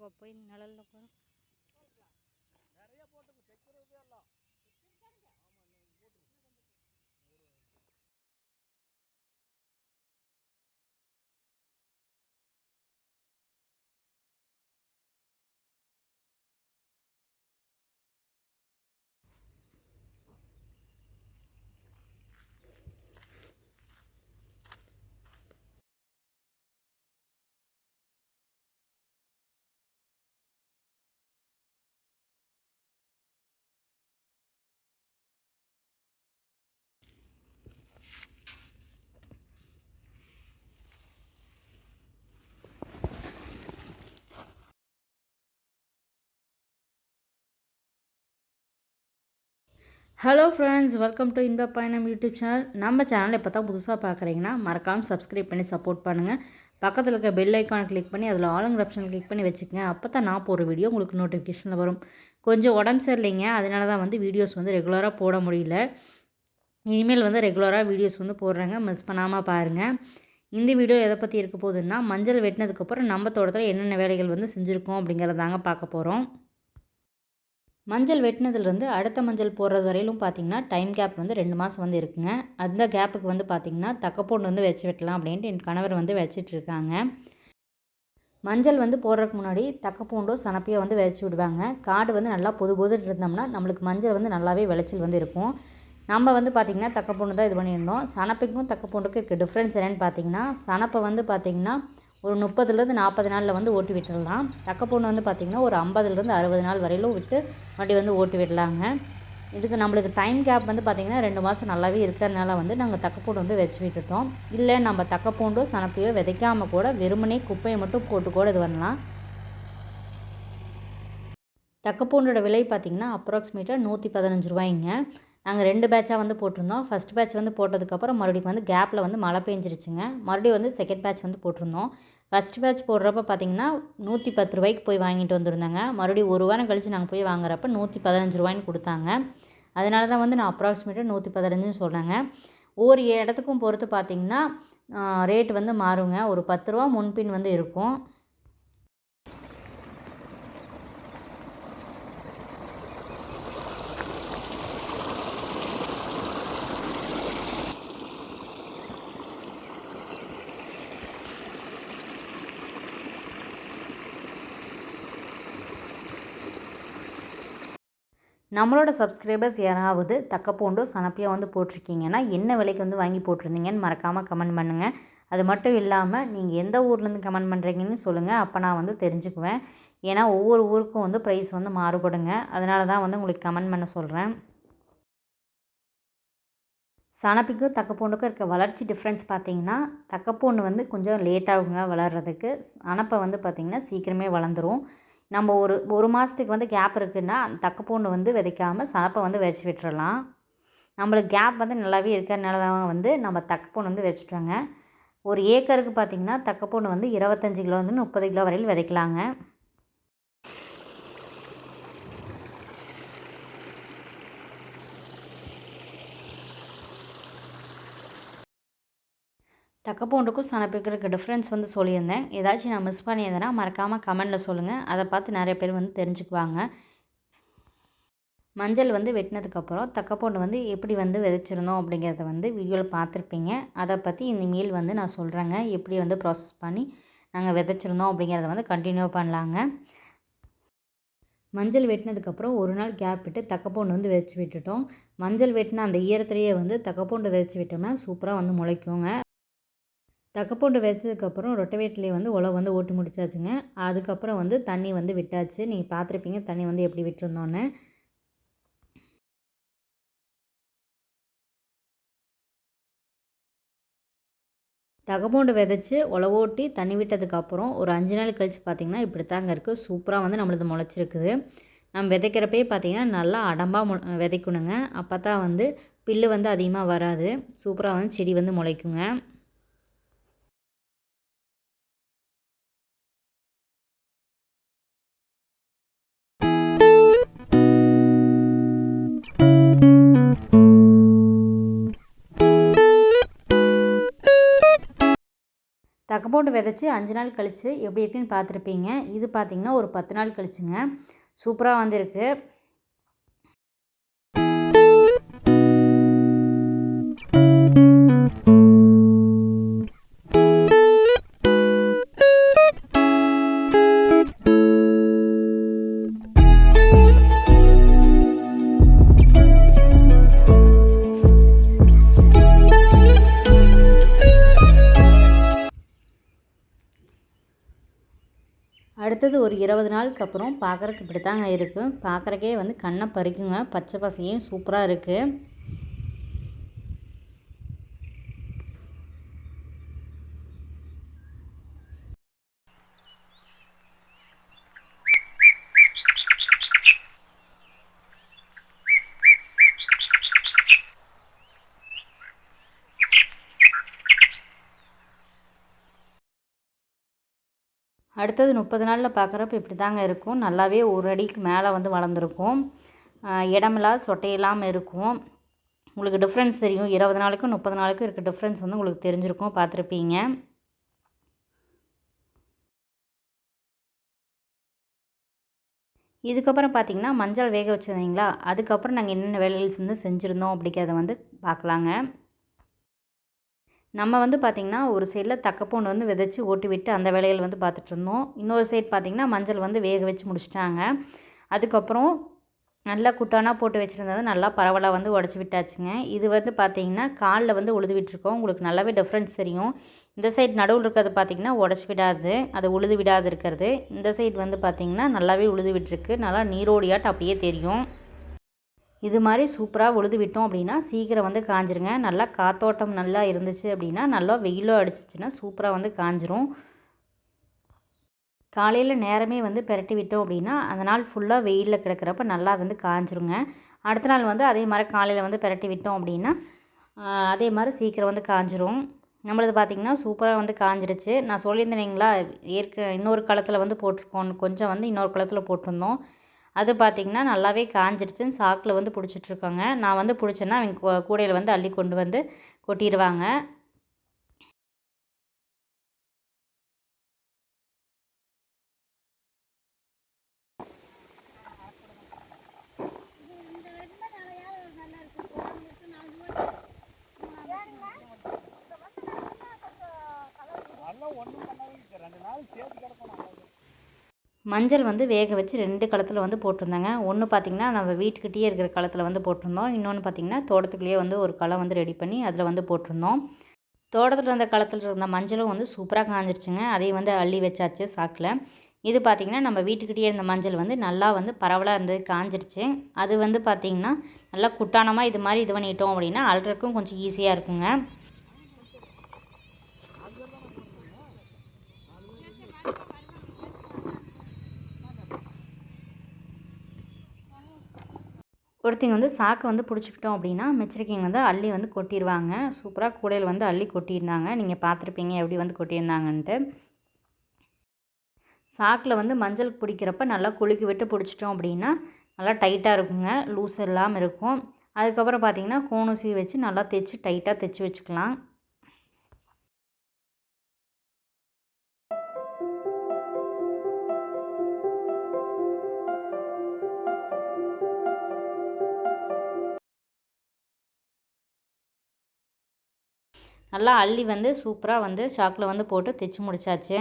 போய் நிழல்ல உட்காரும். நிறைய போட்டு தைக்கிறது எல்லாம் ஹலோ ஃப்ரெண்ட்ஸ், வெல்கம் டு இன்ப பயணம் யூடியூப் சேனல். நம்ம சேனல் இப்போ தான் புதுசாக பார்க்குறீங்கன்னா மறக்காமல் சப்ஸ்கிரைப் பண்ணி சப்போர்ட் பண்ணுங்கள். பக்கத்தில் இருக்க பெல் ஐக்கானை கிளிக் பண்ணி அதில் ஆளுங்கிற ஆப்ஷன் கிளிக் பண்ணி வச்சுக்கங்க. அப்போ தான் நான் போகிற வீடியோ உங்களுக்கு நோட்டிஃபிகேஷனில் வரும். கொஞ்சம் உடம்பு சரியில்லைங்க, அதனால தான் வந்து வீடியோஸ் வந்து ரெகுலராக போட முடியல. இனிமேல் வந்து ரெகுலராக வீடியோஸ் வந்து போடுறேங்க, மிஸ் பண்ணாமல் பாருங்கள். இந்த வீடியோ எதை பற்றி இருக்க போகுதுன்னா, மஞ்சள் வெட்டினதுக்கப்புறம் நம்ம தோட்டத்தில் என்னென்ன வேலைகள் வந்து செஞ்சுருக்கோம் அப்படிங்கிறதாங்க பார்க்க போகிறோம். மஞ்சள் வெட்டினதுலேருந்து அடுத்த மஞ்சள் போடுறது வரையிலும் பார்த்திங்கன்னா டைம் கேப் வந்து 2 மாதம் வந்து இருக்குங்க. அந்த கேப்புக்கு வந்து பார்த்திங்கன்னா தக்கப்பூண்டு வந்து வச்சு வெட்டலாம் அப்படின்ட்டு என் கணவர் வந்து வச்சிட்ருக்காங்க. மஞ்சள் வந்து போடுறதுக்கு முன்னாடி தக்கப்பூண்டோ சனப்பையோ வந்து வச்சு விடுவாங்க. காடு வந்து நல்லா பொது பொதுன்னு இருந்தோம்னா நம்மளுக்கு மஞ்சள் வந்து நல்லாவே விளைச்சல் வந்து இருக்கும். நம்ம வந்து பார்த்திங்கன்னா தக்கப்பூண்டு தான் இது பண்ணியிருந்தோம். சனப்பைக்கும் தக்கப்பூண்டுக்கும் இருக்க டிஃப்ரென்ஸ் என்னென்னு பார்த்திங்கன்னா, சனப்பை வந்து பார்த்திங்கன்னா ஒரு 30லேருந்து 40 நாளில் வந்து ஓட்டி விட்டுடலாம். தக்கப்பூண்டு வந்து பார்த்திங்கன்னா ஒரு 50லேருந்து 60 நாள் வரையிலும் விட்டு வண்டி வந்து ஓட்டி விடலாங்க. இதுக்கு நம்மளுக்கு டைம் கேப் வந்து பார்த்திங்கன்னா 2 மாதம் நல்லாவே இருக்கிறதுனால வந்து நாங்கள் தக்கப்பூண்டு வந்து வச்சு விட்டுட்டோம். இல்லை நம்ம தக்கப்பூண்டோ சனப்பையோ விதைக்காமல் கூட வெறுமனே குப்பையை மட்டும் போட்டு கூட இது பண்ணலாம். தக்கப்பூண்டோட விலை பார்த்திங்கன்னா அப்ராக்சிமேட்டாக 115 ரூபாய்ங்க. நாங்கள் 2 பேட்சாக வந்து போட்டிருந்தோம். ஃபஸ்ட் பேட்ச் வந்து போட்டதுக்கப்புறம் மறுபடியும் வந்து கேப்பில் வந்து மழை பெஞ்சிருச்சுங்க. மறுபடியும் வந்து செகண்ட் பேட்ச் வந்து போட்டிருந்தோம். ஃபஸ்ட் பேட்ச் போடுறப்ப பார்த்திங்கன்னா 110 ரூபாய்க்கு போய் வாங்கிட்டு வந்துருந்தாங்க. மறுபடியும் ஒரு வாரம் கழித்து நாங்கள் போய் வாங்குறப்ப 115 ரூபாய்ன்னு கொடுத்தாங்க. அதனால தான் வந்து நான் அப்ராக்சிமேட்டாக 115ன்னு சொல்கிறேங்க. ஒவ்வொரு இடத்துக்கும் பொறுத்து பார்த்திங்கன்னா ரேட்டு வந்து மாறுங்க. ஒரு 10 ரூபா முன்பின் வந்து இருக்கும். நம்மளோட சப்ஸ்கிரைபர்ஸ் யாராவது தக்கப்பூண்டோ சனப்பையோ வந்து போட்டிருக்கீங்கன்னா என்ன விலைக்கு வந்து வாங்கி போட்டிருந்தீங்கன்னு மறக்காமல் கமெண்ட் பண்ணுங்கள். அது மட்டும் இல்லாமல் நீங்கள் எந்த ஊர்லேருந்து கமெண்ட் பண்ணுறீங்கன்னு சொல்லுங்கள். அப்போ நான் வந்து தெரிஞ்சுக்குவேன். ஏன்னா ஒவ்வொரு ஊருக்கும் வந்து ப்ரைஸ் வந்து மாறுபடுங்க. அதனால தான் வந்து உங்களுக்கு கமெண்ட் பண்ண சொல்கிறேன். சனப்பைக்கும் தக்கப்பூண்டுக்கும் இருக்க வளர்ச்சி டிஃப்ரென்ஸ் பார்த்திங்கன்னா, தக்கப்பூண்டு வந்து கொஞ்சம் லேட்டாகுங்க வளர்கிறதுக்கு. சனப்பை வந்து பார்த்திங்கன்னா சீக்கிரமே வளர்ந்துடும். நம்ம ஒரு மாதத்துக்கு வந்து கேப் இருக்குதுன்னா தக்கப்பூண்டு வந்து விதைக்காமல் சனப்பை வந்து வச்சு விட்டுறலாம். நம்மளுக்கு கேப் வந்து நல்லாவே இருக்கிறதுனால தான் வந்து நம்ம தக்கப்பூண்டு வந்து வச்சுட்டோங்க. ஒரு ஏக்கருக்கு பார்த்திங்கன்னா தக்கப்பூண்டு வந்து 25 கிலோலேருந்து 30 கிலோ வரையில் விதைக்கலாங்க. தக்கப்பூண்டுக்கும் சனப்பைக்கும் இருக்க டிஃப்ரென்ஸ் வந்து சொல்லியிருந்தேன். ஏதாச்சும் நான் மிஸ் பண்ணியிருந்தேன்னா மறக்காமல் கமெண்டில் சொல்லுங்கள். அதை பார்த்து நிறைய பேர் வந்து தெரிஞ்சுக்குவாங்க. மஞ்சள் வந்து வெட்டினதுக்கப்புறம் தக்கப்பூண்டு வந்து எப்படி வந்து விதைச்சிருந்தோம் அப்படிங்கிறத வந்து வீடியோவில் பார்த்துருப்பீங்க. அதை பற்றி இனிமேல் வந்து நான் சொல்கிறேங்க. எப்படி வந்து ப்ராசஸ் பண்ணி நாங்கள் விதைச்சிருந்தோம் அப்படிங்கிறத வந்து கண்டினியூ பண்ணலாங்க. மஞ்சள் வெட்டினதுக்கப்புறம் ஒரு நாள் கேப் விட்டு தக்கப்பூண்டு வந்து விதைச்சி விட்டுட்டோம். மஞ்சள் வெட்டின அந்த ஈரத்துலேயே வந்து தக்கப்பூண்டு விதைச்சி விட்டோம்னா சூப்பராக வந்து முளைக்குங்க. தக்கப்பூண்டு விதைச்சதுக்கப்புறம் ரொட்டவேட்டிலே வந்து உழவு வந்து ஓட்டி முடிச்சாச்சுங்க. அதுக்கப்புறம் வந்து தண்ணி வந்து விட்டாச்சு. நீங்கள் பார்த்துருப்பீங்க தண்ணி வந்து எப்படி விட்டுருந்தோன்னு. தக்கப்பூண்டு விதைச்சி உழவோட்டி தண்ணி விட்டதுக்கப்புறம் ஒரு 5 நாள் கழித்து பார்த்திங்கன்னா இப்படி தாங்க இருக்குது. சூப்பராக வந்து நம்மளது முளைச்சிருக்குது. நம்ம விதைக்கிறப்பே பார்த்திங்கன்னா நல்லா அடம்பாக விதைக்கணுங்க. அப்போ தான் வந்து புல்லு வந்து அதிகமாக வராது. சூப்பராக வந்து செடி வந்து முளைக்குங்க. போட்டு விதைச்சி 5 நாள் கழித்து எப்படி இருக்குன்னு பார்த்துருப்பீங்க. இது பார்த்திங்கன்னா ஒரு 10 நாள் கழிச்சுங்க. சூப்பராக வந்திருக்கு. அடுத்தது ஒரு 20 நாளுக்கு அப்புறம் பார்க்குறக்கு இப்படி தாங்க இருக்கும். பார்க்குறக்கே வந்து கண்ணை பறிக்குங்க. பச்சை பசையும் சூப்பராக இருக்குது. அடுத்தது 30 நாளில் பார்க்குறப்ப இப்படி தாங்க இருக்கும். நல்லாவே ஒரு அடிக்கு மேலே வந்து வளர்ந்துருக்கும். இடமெல்லாம் சொட்டையில்லாமல் இருக்கும். உங்களுக்கு டிஃப்ரென்ஸ் தெரியும். 20 நாளுக்கும் 30 நாளுக்கும் இருக்க டிஃப்ரென்ஸ் வந்து உங்களுக்கு தெரிஞ்சிருக்கும், பார்த்துருப்பீங்க. இதுக்கப்புறம் பார்த்திங்கன்னா மஞ்சள் வேக வச்சுருந்தீங்களா, அதுக்கப்புறம் நாங்கள் என்னென்ன வேலைகள் வந்து செஞ்சுருந்தோம் அப்படிங்கிறத வந்து பார்க்கலாங்க. நம்ம வந்து பார்த்திங்கன்னா ஒரு சைடில் தக்கப்பூண்டு வந்து விதைச்சி ஓட்டி விட்டு அந்த வேலைகள் வந்து பார்த்துட்ருந்தோம். இன்னொரு சைடு பார்த்திங்கன்னா மஞ்சள் வந்து வேக வச்சு முடிச்சிட்டாங்க. அதுக்கப்புறம் நல்லா குட்டானா போட்டு வச்சுருந்தது நல்லா பரவலாக வந்து உடச்சி விட்டாச்சுங்க. இது வந்து பார்த்திங்கன்னா காலில் வந்து உழுது விட்டுருக்கோம். உங்களுக்கு நல்லாவே டிஃப்ரென்ஸ் தெரியும். இந்த சைடு நடுவில் இருக்கிறது பார்த்திங்கன்னா உடச்சி விடாது, அது உழுது விடாது இருக்கிறது. இந்த சைடு வந்து பார்த்திங்கன்னா நல்லாவே உழுது விட்டுருக்கு. நல்லா நீரோடியாட்டு அப்படியே தெரியும். இது மாதிரி சூப்பராக உழுது விட்டோம் அப்படின்னா சீக்கிரம் வந்து காஞ்சிருங்க. நல்லா காத்தோட்டம் நல்லா இருந்துச்சு அப்படின்னா, நல்லா வெயிலோ அடிச்சிச்சின்னா சூப்பராக வந்து காஞ்சிரும். காலையில் நேரமே வந்து பெரட்டி விட்டோம் அப்படின்னா அந்த நாள் ஃபுல்லாக வெயிலில் கிடக்கிறப்ப நல்லா வந்து காஞ்சிருங்க. அடுத்த நாள் வந்து அதே மாதிரி காலையில் வந்து பெரட்டி விட்டோம் அப்படின்னா அதே மாதிரி சீக்கிரம் வந்து காஞ்சிரும். நம்மளது பார்த்திங்கன்னா சூப்பராக வந்து காஞ்சிருச்சு. நான் சொல்லியிருந்தேனிங்களா, இன்னொரு களத்தில் வந்து போட்டிருக்கோம், கொஞ்சம் வந்து இன்னொரு களத்தில் போட்டிருந்தோம். அது பார்த்திங்கன்னா நல்லாவே காஞ்சிருச்சுன்னு சாக்கில் வந்து பிடிச்சிட்ருக்கோங்க. நான் வந்து பிடிச்சேன்னா அவங்க கூடையில் வந்து அள்ளி கொண்டு வந்து கொட்டிடுவாங்க. மஞ்சள் வந்து வேக வச்சு 2 களத்தில் வந்து போட்டிருந்தேங்க. ஒன்று பார்த்திங்கன்னா நம்ம வீட்டுக்கிட்டேயே இருக்கிற களத்தில் வந்து போட்டிருந்தோம். இன்னொன்று பார்த்திங்கன்னா தோட்டத்துக்குள்ளேயே வந்து ஒரு களம் வந்து ரெடி பண்ணி அதில் வந்து போட்டிருந்தோம். தோட்டத்தில் இருந்த களத்தில் இருந்த மஞ்சளும் வந்து சூப்பராக காஞ்சிருச்சுங்க. அதையும் வந்து அள்ளி வச்சாச்சு சாக்கில். இது பார்த்திங்கன்னா நம்ம வீட்டுக்கிட்டேயே இருந்த மஞ்சள் வந்து நல்லா வந்து பரவலாக இருந்தது, காஞ்சிருச்சு. அது வந்து பார்த்திங்கன்னா நல்லா குட்டானமாக இது மாதிரி இது பண்ணிட்டோம் அப்படின்னா அள்ளுறதுக்கும் கொஞ்சம் ஈஸியாக இருக்குங்க. ஒருத்தங்க வந்து சாக்கை வந்து பிடிச்சிக்கிட்டோம் அப்படின்னா மிச்சரிக்கைங்க வந்து அள்ளி வந்து கொட்டிடுவாங்க. சூப்பராக கூடையில் வந்து அள்ளி கொட்டியிருந்தாங்க. நீங்கள் பார்த்துருப்பீங்க எப்படி வந்து கொட்டியிருந்தாங்கன்ட்டு. சாக்கில் வந்து மஞ்சள் பிடிக்கிறப்ப நல்லா குலுக்கி விட்டு பிடிச்சிட்டோம் அப்படின்னா நல்லா டைட்டாக இருக்குங்க, லூஸ் இல்லாமல் இருக்கும். அதுக்கப்புறம் பார்த்திங்கன்னா கோணூசி வச்சு நல்லா தைச்சி டைட்டாக தைச்சி வச்சுக்கலாம். நல்லா அள்ளி வந்து சூப்பராக வந்து சாக்கில் வந்து போட்டு தைச்சி முடிச்சாச்சு.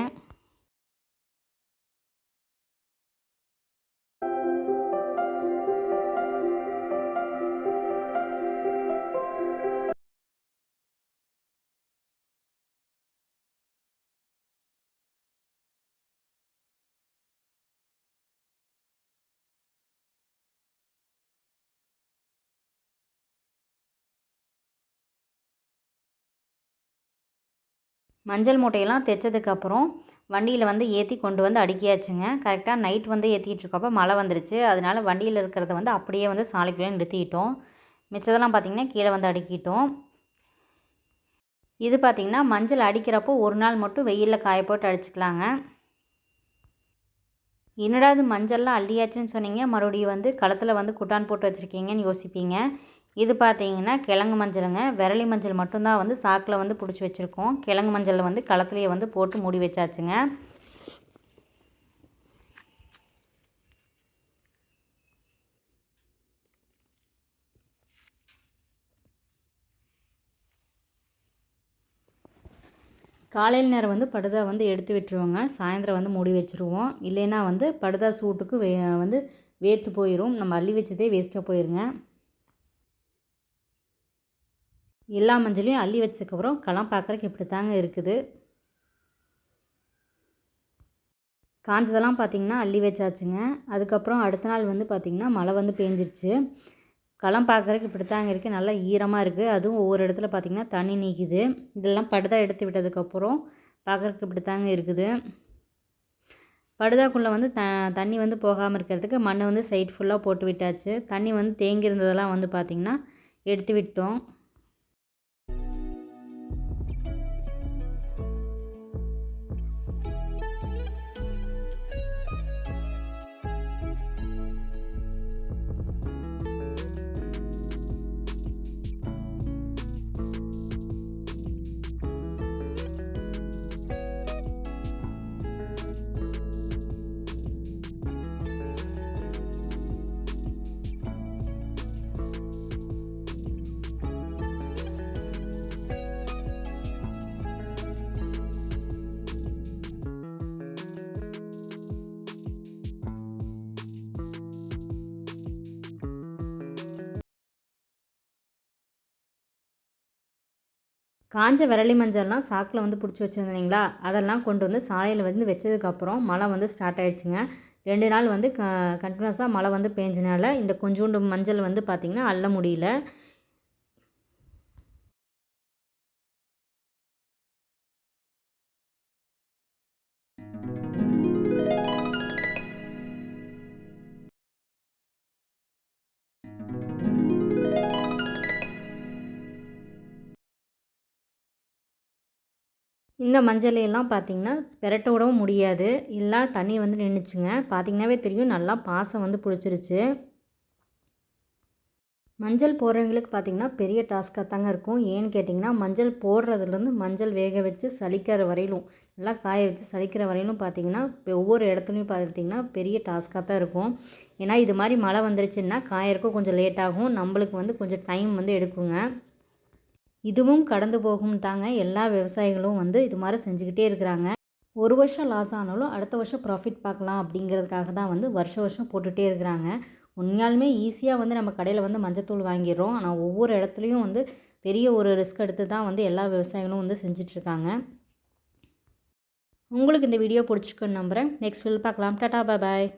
மஞ்சள் மூட்டையெல்லாம் தைச்சதுக்கப்புறம் வண்டியில் வந்து ஏற்றி கொண்டு வந்து அடுக்கியாச்சுங்க. கரெக்டாக நைட் வந்து ஏற்றிட்டு இருக்கப்போ மழை வந்துருச்சு. அதனால வண்டியில் இருக்கிறத வந்து அப்படியே வந்து சாலைக்குள்ளே நிறுத்திட்டோம். மிச்சதெல்லாம் பார்த்திங்கன்னா கீழே வந்து அடுக்கிட்டோம். இது பார்த்திங்கன்னா மஞ்சள் அடிக்கிறப்போ ஒரு நாள் மட்டும் வெயிலில் காய போட்டு அடிச்சுக்கலாங்க. என்னடா இது மஞ்சள்லாம் அள்ளியாச்சுன்னு சொன்னீங்க, மறுபடியும் வந்து களத்தில் வந்து குட்டான் போட்டு வச்சுருக்கீங்கன்னு யோசிப்பீங்க. இது பார்த்தீங்கன்னா கிழங்கு மஞ்சளுங்க. விரலி மஞ்சள் மட்டும்தான் வந்து சாக்கில் வந்து பிடிச்சி வச்சுருக்கோம். கிழங்கு மஞ்சளில் வந்து களத்துலேயே வந்து போட்டு மூடி வச்சாச்சுங்க. காலையில் நேரம் வந்து படுதா வந்து எடுத்து விட்டுருவோங்க. சாயந்தரம் வந்து மூடி வச்சுருவோம். இல்லைன்னா வந்து படுதா சூட்டுக்கு வந்து வேர்த்து போயிடும். நம்ம அள்ளி வச்சதே வேஸ்ட்டாக போயிருங்க. எல்லா மஞ்சளையும் அள்ளி வச்சதுக்கப்புறம் களம் பார்க்குறக்கு இப்படி தாங்க இருக்குது. காஞ்சதெல்லாம் பார்த்திங்கன்னா அள்ளி வச்சாச்சுங்க. அதுக்கப்புறம் அடுத்த நாள் வந்து பார்த்திங்கன்னா மழை வந்து பேஞ்சிருச்சு. களம் பார்க்குறக்கு இப்படி தாங்க இருக்குது. நல்லா ஈரமாக இருக்குது. அதுவும் ஒவ்வொரு இடத்துல பார்த்திங்கன்னா தண்ணி நீக்குது. இதெல்லாம் படுதா எடுத்து விட்டதுக்கப்புறம் பார்க்குறக்கு இப்படி தாங்க இருக்குது. படுதாக்குள்ளே வந்து தண்ணி வந்து போகாமல் இருக்கிறதுக்கு மண் வந்து சைட் ஃபுல்லாக போட்டு விட்டாச்சு. தண்ணி வந்து தேங்கி இருந்ததெல்லாம் வந்து பார்த்திங்கன்னா எடுத்து விட்டோம். காஞ்ச விரலி மஞ்சள்லாம் சாக்கில் வந்து பிடிச்சி வச்சுருந்தீங்களா, அதெல்லாம் கொண்டு வந்து சாலையில் வந்து வச்சதுக்கப்புறம் மழை வந்து ஸ்டார்ட் ஆகிடுச்சுங்க. 2 நாள் வந்து கண்டினியூஸாக மழை வந்து பேஞ்சனால இந்த கொஞ்சோண்டு மஞ்சள் வந்து பார்த்திங்கன்னா அள்ள முடியல. இந்த மஞ்சளையெல்லாம் பார்த்திங்கன்னா பெரட்ட விடவும் முடியாது. இல்லை தண்ணி வந்து நின்றுச்சுங்க. பார்த்திங்கனாவே தெரியும் நல்லா பாசம் வந்து பிடிச்சிருச்சு. மஞ்சள் போடுறவங்களுக்கு பார்த்திங்கன்னா பெரிய டாஸ்க்காக தாங்க இருக்கும். ஏன்னு கேட்டிங்கன்னா மஞ்சள் போடுறதுலேருந்து மஞ்சள் வேக வச்சு சலிக்கிற வரையிலும், நல்லா காய வச்சு சலிக்கிற வரையிலும் பார்த்திங்கன்னா ஒவ்வொரு இடத்துலையும் பார்த்திங்கன்னா பெரிய டாஸ்க்காக தான் இருக்கும். ஏன்னா இது மாதிரி மழை வந்துருச்சுன்னா காயறக்கும் கொஞ்சம் லேட் ஆகும். நம்மளுக்கு வந்து கொஞ்சம் டைம் வந்து எடுக்குங்க. இதுவும் கடந்து போகும் தாங்க. எல்லா விவசாயிகளும் வந்து இது மாதிரி செஞ்சுக்கிட்டே இருக்கிறாங்க. ஒரு வருஷம் லாஸ் ஆனாலும் அடுத்த வருஷம் ப்ராஃபிட் பார்க்கலாம் அப்படிங்கிறதுக்காக தான் வந்து வருஷம் போட்டுகிட்டே இருக்கிறாங்க. உண்மையாலுமே ஈஸியாக வந்து நம்ம கடையில் வந்து மஞ்சத்தூள் வாங்கிடுறோம். ஆனால் ஒவ்வொரு இடத்துலையும் வந்து பெரிய ஒரு ரிஸ்க் எடுத்து தான் வந்து எல்லா விவசாயிகளும் வந்து செஞ்சிட்ருக்காங்க. உங்களுக்கு இந்த வீடியோ பிடிச்சிருக்குன்னு நம்புகிறேன். நெக்ஸ்ட் வீடியோவில் பார்க்கலாம். டாடா பாய் பாய்.